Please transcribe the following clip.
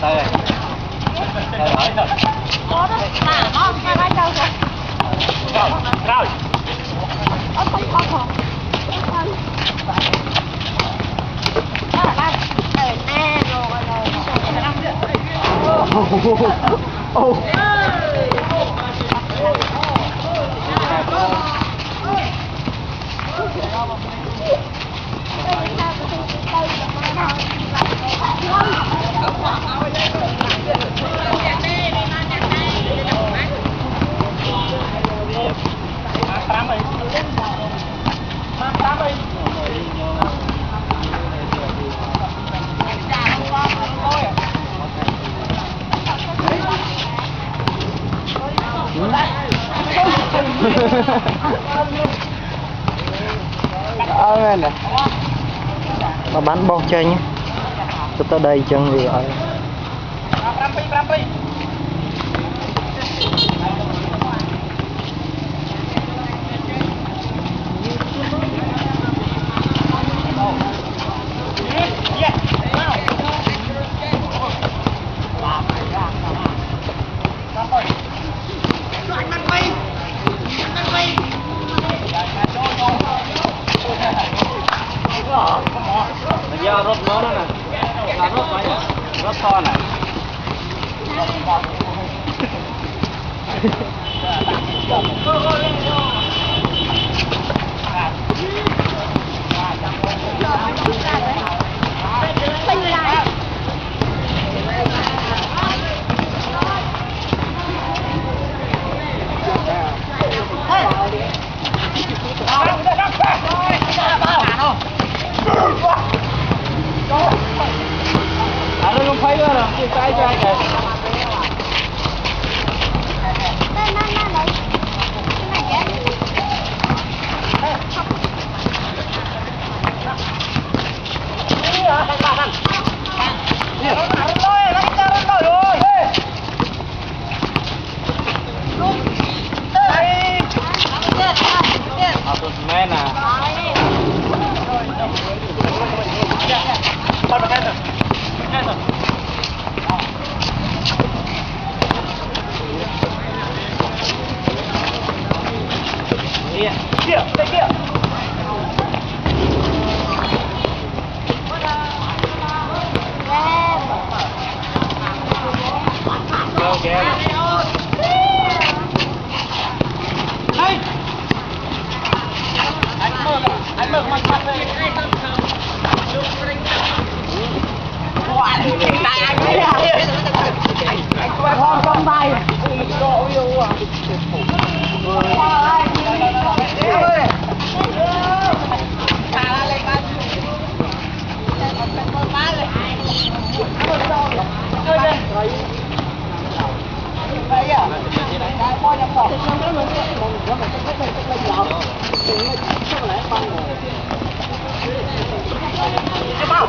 Tới rồi. Có đó, nó ra đâu rồi? Rồi. Không có không. Oh. Nè mà bắn bom chơi nhé tôi tới đây chân vừa ở giờ rốt nó nè, là rốt mấy nè, rốt to nè. Không thấy nữa rồi, cái kìa. Anh mừng mặt mặt lên. Anh con bay. Cái bao